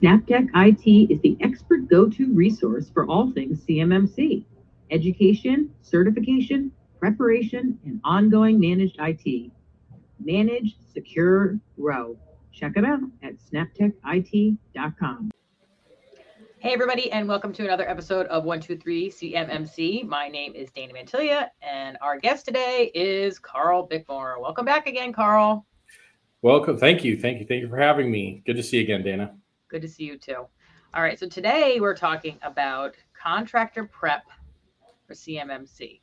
Snaptech IT is the expert go-to resource for all things CMMC, education, certification, preparation, and ongoing managed IT. Manage, secure, grow. Check it out at snaptechit.com. Hey everybody, and welcome to another episode of 123 CMMC. My name is Dana Mantilia, and our guest today is Karl Bickmore. Welcome back again, Karl. Welcome. Thank you for having me. Good to see you again, Dana. Good to see you too. All right, so today we're talking about contractor prep for CMMC.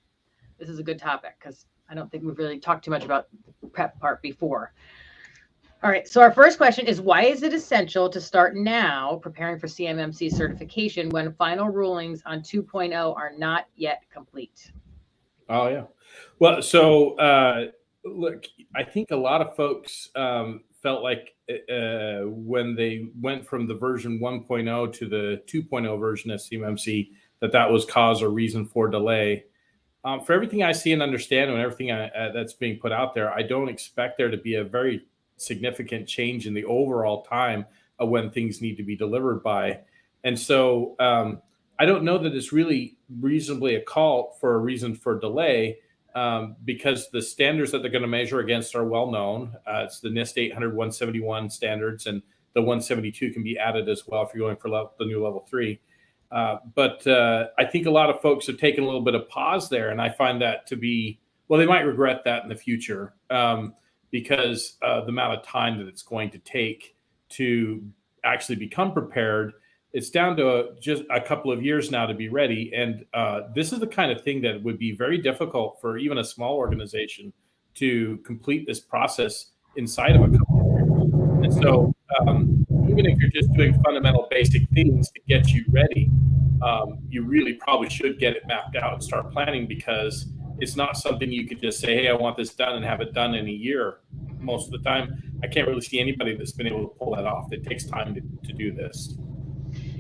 This is a good topic because I don't think we've really talked too much about the prep part before. All right, so our first question is, why is it essential to start now preparing for CMMC certification when final rulings on 2.0 are not yet complete? Oh, yeah. Well, so look, I think a lot of folks felt like when they went from the version 1.0 to the 2.0 version of CMMC, that was cause or reason for delay. For everything I see and understand and everything that's being put out there, I don't expect there to be a very significant change in the overall time of when things need to be delivered by. And so I don't know that it's really reasonably a call for a reason for delay because the standards that they're going to measure against are well known. It's the NIST 800 171 standards, and the 172 can be added as well if you're going for the new level 3. But I think a lot of folks have taken a little bit of pause there, and I find that to be, well, they might regret that in the future. Because the amount of time that it's going to take to actually become prepared, it's down to just a couple of years now to be ready. And this is the kind of thing that would be very difficult for even a small organization to complete this process inside of a couple of years. And so even if you're just doing fundamental basic things to get you ready, you really probably should get it mapped out and start planning, because it's not something you could just say, hey, I want this done and have it done in a year. Most of the time, I can't really see anybody that's been able to pull that off. It takes time to do this.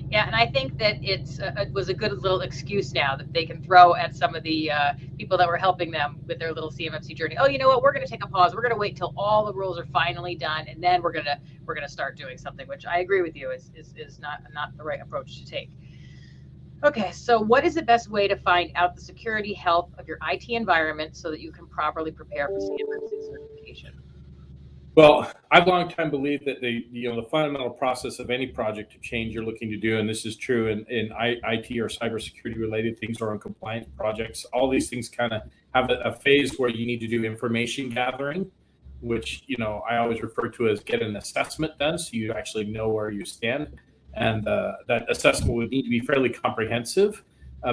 Yeah, and I think that it was a good little excuse now that they can throw at some of the people that were helping them with their little CMMC journey. Oh, you know what? We're going to take a pause. We're going to wait till all the rules are finally done, and then we're going to start doing something. Which I agree with you is not the right approach to take. Okay, so what is the best way to find out the security health of your IT environment so that you can properly prepare for CMMC certification? Well, I've long time believed that the fundamental process of any project to change you're looking to do, and this is true in IT or cybersecurity related things or in compliance projects, all these things kind of have a phase where you need to do information gathering, which I always refer to as get an assessment done so you actually know where you stand. And that assessment would need to be fairly comprehensive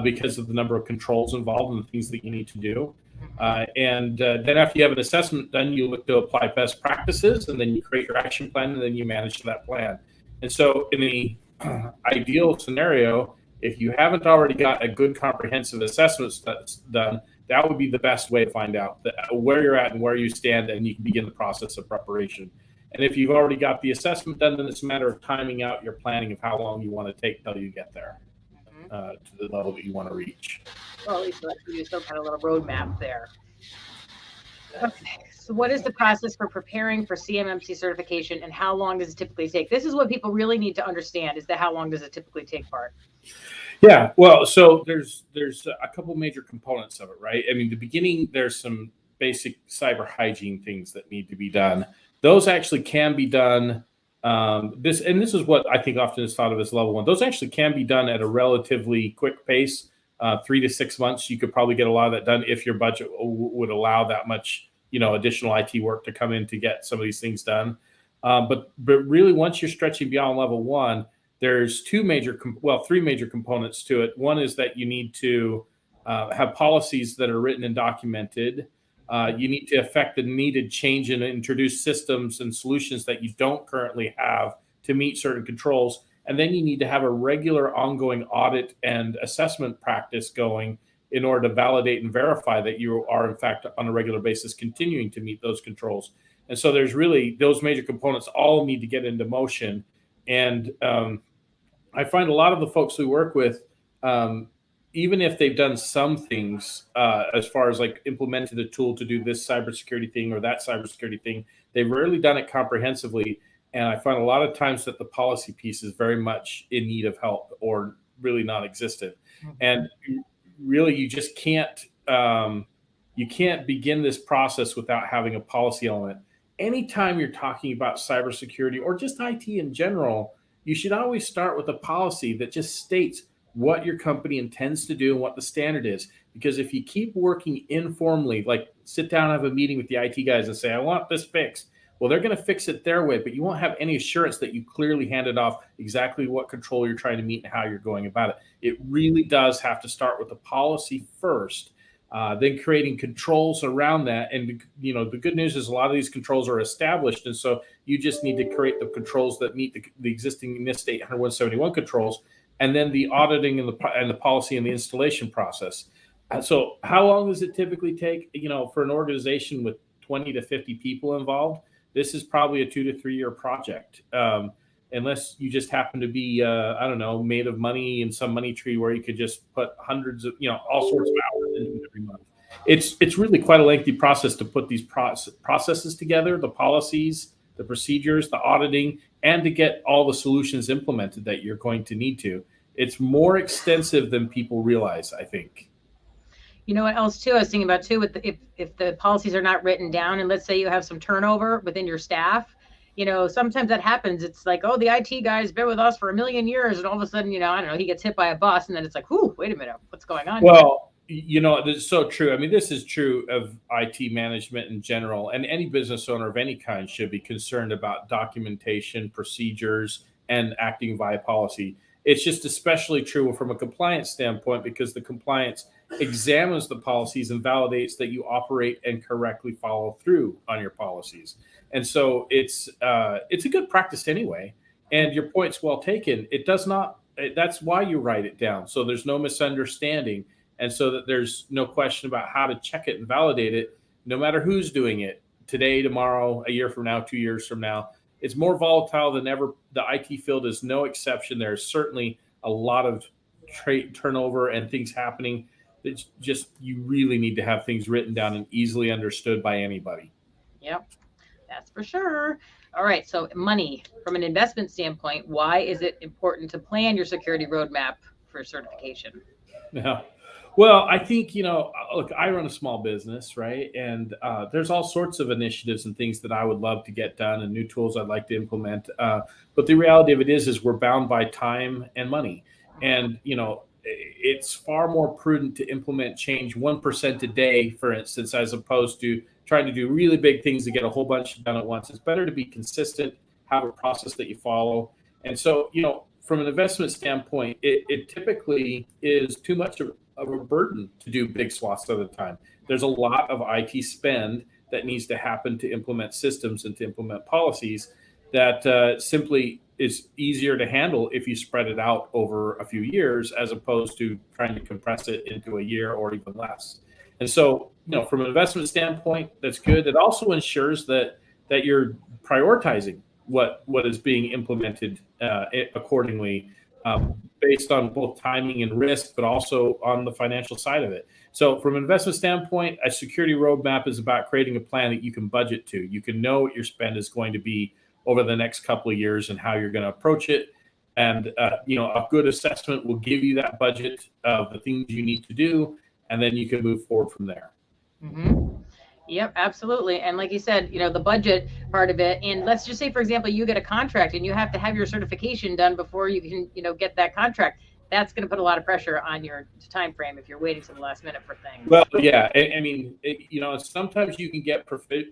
because of the number of controls involved and the things that you need to do. And then after you have an assessment done, you look to apply best practices, and then you create your action plan, and then you manage that plan. And so in the ideal scenario, if you haven't already got a good comprehensive assessment that's done, that would be the best way to find out where you're at and where you stand, and you can begin the process of preparation. And if you've already got the assessment done, then it's a matter of timing out your planning of how long you want to take till you get there to the level that you want to reach. Well, at least let's do some kind of little roadmap there. Okay, so what is the process for preparing for CMMC certification, and how long does it typically take? This is what people really need to understand, is that how long does it typically take part? Yeah, well, so there's a couple major components of it, right? I mean, the beginning, there's some basic cyber hygiene things that need to be done. Those actually can be done. This is what I think often is thought of as level 1. Those actually can be done at a relatively quick pace. 3 to 6 months, you could probably get a lot of that done if your budget would allow that much, additional IT work to come in to get some of these things done. But really, once you're stretching beyond level 1, there's three major components to it. One is that you need to have policies that are written and documented. You need to effect the needed change and introduce systems and solutions that you don't currently have to meet certain controls. And then you need to have a regular ongoing audit and assessment practice going in order to validate and verify that you are, in fact, on a regular basis, continuing to meet those controls. And so there's really those major components all need to get into motion. And I find a lot of the folks we work with, even if they've done some things as far as like implemented a tool to do this cybersecurity thing or that cybersecurity thing, they've rarely done it comprehensively. And I find a lot of times that the policy piece is very much in need of help or really non-existent. And really, you just can't begin this process without having a policy element. Anytime you're talking about cybersecurity or just IT in general, you should always start with a policy that just states what your company intends to do and what the standard is. Because if you keep working informally, like sit down and have a meeting with the IT guys and say, I want this fixed. Well, they're going to fix it their way, but you won't have any assurance that you clearly handed off exactly what control you're trying to meet and how you're going about it. It really does have to start with the policy first, then creating controls around that. And, the good news is a lot of these controls are established. And so you just need to create the controls that meet the existing NIST 800-171 controls, and then the auditing and the policy and the installation process. So how long does it typically take? For an organization with 20 to 50 people involved, this is probably a 2 to 3 year project. Unless you just happen to be, made of money in some money tree where you could just put hundreds of, all sorts of hours into it every month. It's really quite a lengthy process to put these processes together, the policies, the procedures, the auditing, and to get all the solutions implemented that you're going to need to. It's more extensive than people realize, I think. You know what else too? I was thinking about too, with if the policies are not written down, and let's say you have some turnover within your staff, sometimes that happens. It's like, oh, the IT guy's been with us for a million years, and all of a sudden, I don't know, he gets hit by a bus, and then it's like, whoo, wait a minute, what's going on? Well, this is so true. I mean, this is true of IT management in general, and any business owner of any kind should be concerned about documentation, procedures, and acting via policy. It's just especially true from a compliance standpoint, because the compliance examines the policies and validates that you operate and correctly follow through on your policies. And so it's a good practice anyway. And your point's well taken. It does not. That's why you write it down, so there's no misunderstanding, and so that there's no question about how to check it and validate it, no matter who's doing it today, tomorrow, a year from now, 2 years from now. It's more volatile than ever. The IT field is no exception. There's certainly a lot of turnover and things happening. It's just, you really need to have things written down and easily understood by anybody. Yep, that's for sure. All right, so money, from an investment standpoint, why is it important to plan your security roadmap for certification? Yeah. Well, I think, look, I run a small business, right? And there's all sorts of initiatives and things that I would love to get done and new tools I'd like to implement. But the reality of it is we're bound by time and money. And, it's far more prudent to implement change 1% a day, for instance, as opposed to trying to do really big things to get a whole bunch done at once. It's better to be consistent, have a process that you follow. And so, from an investment standpoint, it typically is too much of a burden to do big swaths at a time. There's a lot of IT spend that needs to happen to implement systems and to implement policies that simply is easier to handle if you spread it out over a few years, as opposed to trying to compress it into a year or even less. And so, from an investment standpoint, that's good. It also ensures that you're prioritizing what is being implemented accordingly, based on both timing and risk, but also on the financial side of it. So from an investment standpoint, a security roadmap is about creating a plan that you can budget to. You can know what your spend is going to be over the next couple of years and how you're going to approach it. And, a good assessment will give you that budget of the things you need to do, and then you can move forward from there. Mm-hmm. Yep, absolutely. And like you said, the budget part of it, and let's just say, for example, you get a contract and you have to have your certification done before you can, get that contract. That's going to put a lot of pressure on your time frame if you're waiting to the last minute for things. Well, yeah. I mean, sometimes you can get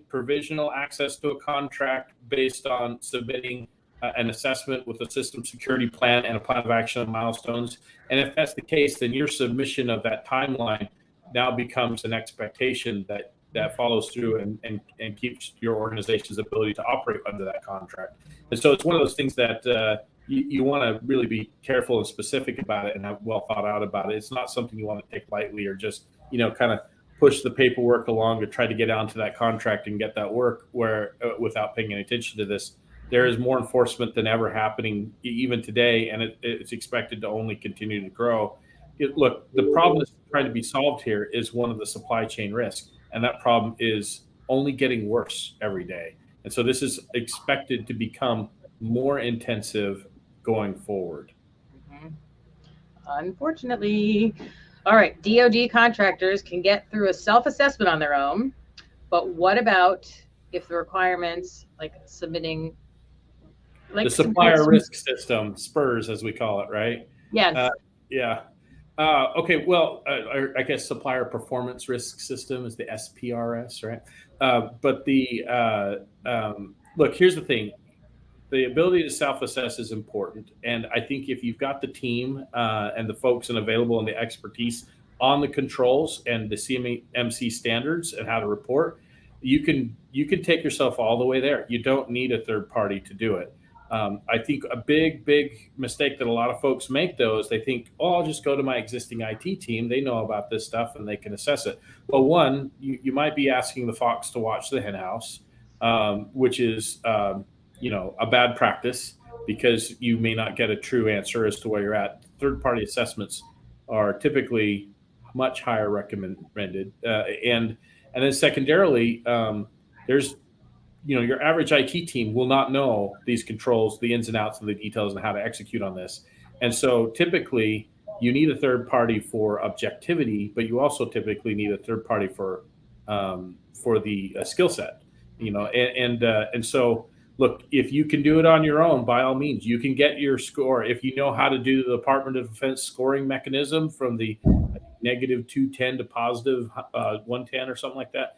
provisional access to a contract based on submitting an assessment with a system security plan and a plan of action and milestones. And if that's the case, then your submission of that timeline now becomes an expectation that follows through and keeps your organization's ability to operate under that contract. And so it's one of those things that you want to really be careful and specific about it and have well thought out about it. It's not something you want to take lightly or just, kind of push the paperwork along to try to get onto that contract and get that work where without paying any attention to this. There is more enforcement than ever happening even today, and it's expected to only continue to grow. Look, the problem that's trying to be solved here is one of the supply chain risk, and that problem is only getting worse every day. And so this is expected to become more intensive going forward. Unfortunately. All right, DoD contractors can get through a self-assessment on their own, but what about if the requirements, like submitting, like the supplier risk system, SPURS as we call it, right? Yes. Yeah. Okay, well, I guess supplier performance risk system is the SPRS, right? But look, here's the thing. The ability to self-assess is important. And I think if you've got the team and the folks and available and the expertise on the controls and the CMMC standards and how to report, you can take yourself all the way there. You don't need a third party to do it. I think a big mistake that a lot of folks make, though, is they think, oh, I'll just go to my existing IT team. They know about this stuff and they can assess it. Well, one, you might be asking the fox to watch the hen house, which is a bad practice, because you may not get a true answer as to where you're at. Third-party assessments are typically much higher recommended, and then secondarily, there's your average IT team will not know these controls, the ins and outs of the details, and how to execute on this. And so typically you need a third party for objectivity, but you also typically need a third party for the skill set. And so look, if you can do it on your own, by all means, you can get your score. If you know how to do the Department of Defense scoring mechanism from the negative 210 to positive 110 or something like that,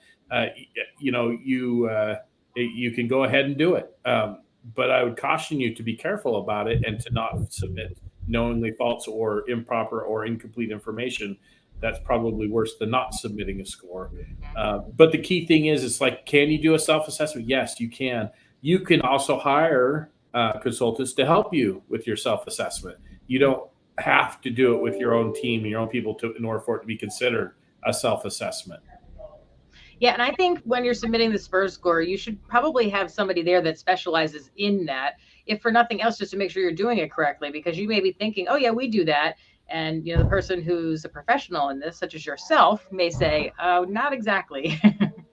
you can go ahead and do it. But I would caution you to be careful about it and to not submit knowingly false or improper or incomplete information. That's probably worse than not submitting a score. But the key thing is, it's like, can you do a self-assessment? Yes, you can. You can also hire consultants to help you with your self-assessment. You don't have to do it with your own team, your own people, in order for it to be considered a self-assessment. Yeah, and I think when you're submitting the Spur Score, you should probably have somebody there that specializes in that, if for nothing else, just to make sure you're doing it correctly, because you may be thinking, oh yeah, we do that. And the person who's a professional in this, such as yourself, may say, oh, not exactly.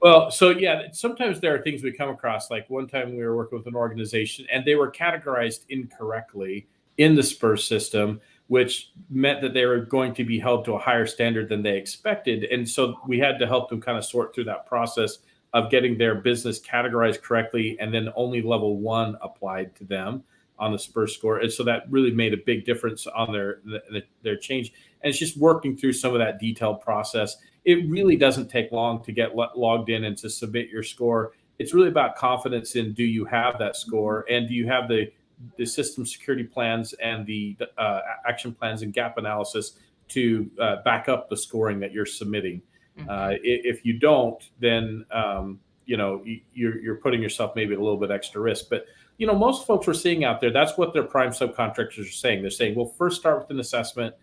Well, so yeah, sometimes there are things we come across. Like one time we were working with an organization and they were categorized incorrectly in the Spur system, which meant that they were going to be held to a higher standard than they expected. And so we had to help them kind of sort through that process of getting their business categorized correctly, and then only level 1 applied to them on the Spur Score. And so that really made a big difference on their change. And it's just working through some of that detailed process. It really doesn't take long to get logged in and to submit your score. It's really about confidence in, do you have that score, and do you have the system security plans and the action plans and gap analysis to back up the scoring that you're submitting. If you don't, then you're putting yourself maybe at a little bit extra risk. But most folks we're seeing out there, that's what their prime subcontractors are saying. They're saying, well, first start with an assessment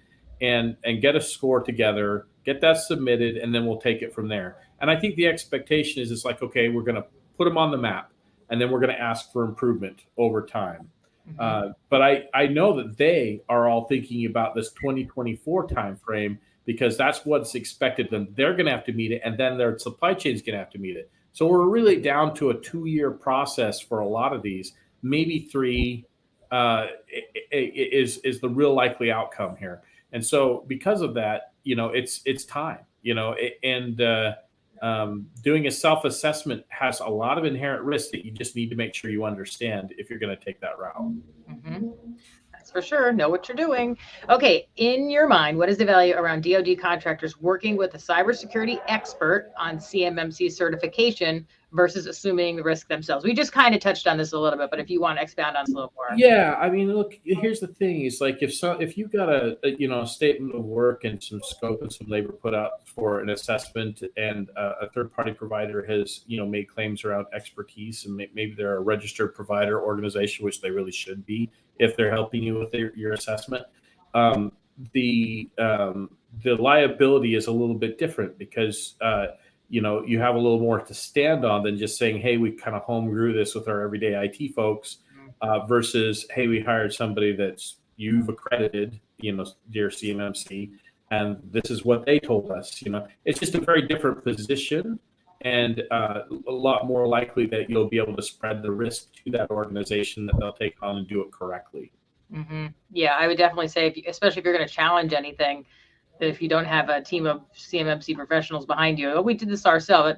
and get a score together, get that submitted, and then we'll take it from there. And I think the expectation is, it's like, okay, we're going to put them on the map, and then we're going to ask for improvement over time. But I know that they are all thinking about this 2024 timeframe, because that's what's expected of them. They're going to have to meet it, and then their supply chain is going to have to meet it. So we're really down to a 2-year process for a lot of these. Maybe 3 is the real likely outcome here. And so because of that, it's time. Doing a self-assessment has a lot of inherent risks that you just need to make sure you understand if you're going to take that route. That's for sure. Know what you're doing. Okay, in your mind, what is the value around DoD contractors working with a cybersecurity expert on CMMC certification versus assuming the risk themselves? We just kind of touched on this a little bit, but if you want to expound on this a little more. Yeah, I mean, look, here's the thing: is like, if you've got a statement of work and some scope and some labor put out for an assessment, and a third party provider has made claims around expertise, and maybe they're a registered provider organization, which they really should be if they're helping you with your assessment. The liability is a little bit different, because you have a little more to stand on than just saying, hey, we kind of home grew this with our everyday IT folks, versus, hey, we hired somebody that's you've accredited, dear CMMC, and this is what they told us. It's just a very different position. and a lot more likely that you'll be able to spread the risk to that organization that they'll take on and do it correctly. Yeah, I would definitely say, especially if you're going to challenge anything, that if you don't have a team of CMMC professionals behind you, we did this ourselves.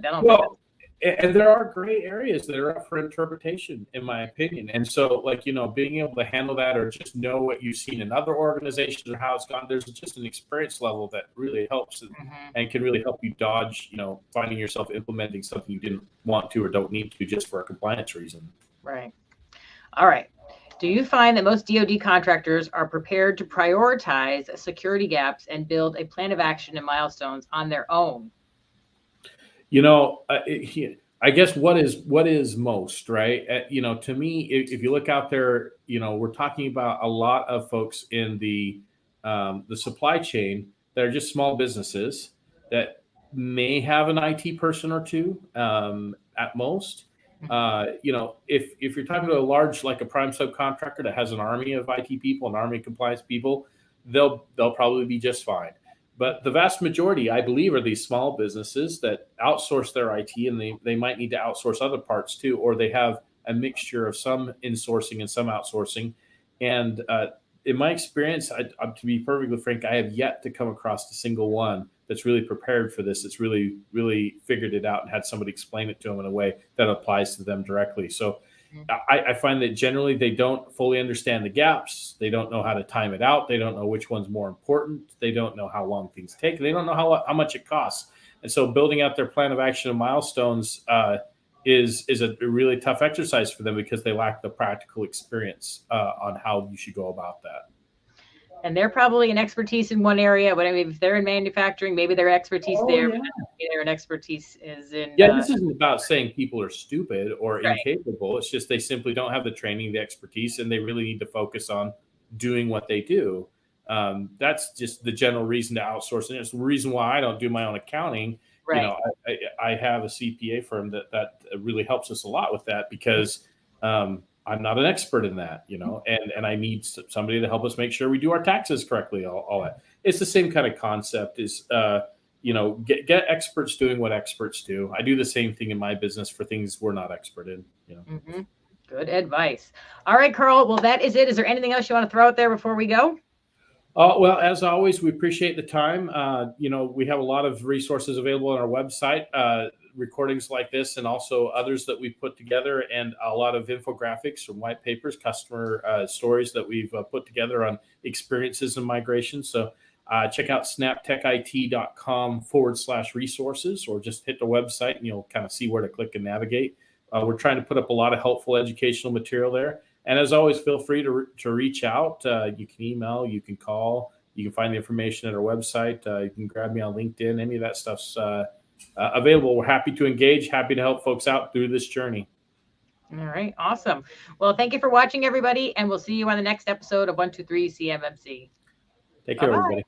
And there are gray areas that are up for interpretation, in my opinion. And so, like, being able to handle that or just know what you've seen in other organizations or how it's gone, there's just an experience level that really helps and can really help you dodge, finding yourself implementing something you didn't want to or don't need to just for a compliance reason. Right. All right. Do you find that most DoD contractors are prepared to prioritize security gaps and build a plan of action and milestones on their own? I guess what is most, right? To me, if you look out there, we're talking about a lot of folks in the supply chain that are just small businesses that may have an IT person or two at most. If you're talking to a large, like a prime subcontractor that has an army of IT people, an army of compliance people, they'll probably be just fine. But the vast majority, I believe, are these small businesses that outsource their IT, and they might need to outsource other parts too, or they have a mixture of some insourcing and some outsourcing. And in my experience, to be perfectly frank, I have yet to come across a single one that's really prepared for this. It's really, really figured it out and had somebody explain it to them in a way that applies to them directly. So I find that generally they don't fully understand the gaps. They don't know how to time it out. They don't know which one's more important. They don't know how long things take. They don't know how much it costs. And so building out their plan of action and milestones is a really tough exercise for them because they lack the practical experience on how you should go about that. And they're probably an expertise in one area. But I mean, if they're in manufacturing, maybe their expertise there. Yeah. Their expertise is in. This isn't about saying people are stupid or incapable. It's just they simply don't have the training, the expertise, and they really need to focus on doing what they do. That's just the general reason to outsource. And it's the reason why I don't do my own accounting. Right. I have a CPA firm that really helps us a lot with that because I'm not an expert in that, and I need somebody to help us make sure we do our taxes correctly. All that. It's the same kind of concept. Is get experts doing what experts do. I do the same thing in my business for things we're not expert in. Good advice. All right, Karl. Well, that is it. Is there anything else you want to throw out there before we go? Well, as always, we appreciate the time. We have a lot of resources available on our website. Recordings like this and also others that we've put together, and a lot of infographics from white papers, customer stories that we've put together on experiences in migration. So check out snaptechit.com/resources, or just hit the website and you'll kind of see where to click and navigate. We're trying to put up a lot of helpful educational material there. And as always, feel free to reach out. You can email, you can call, you can find the information at our website. You can grab me on LinkedIn. Any of that stuff's available. We're happy to engage, happy to help folks out through this journey. All right. Awesome. Well, thank you for watching, everybody. And we'll see you on the next episode of 123 CMMC. Take care, everybody.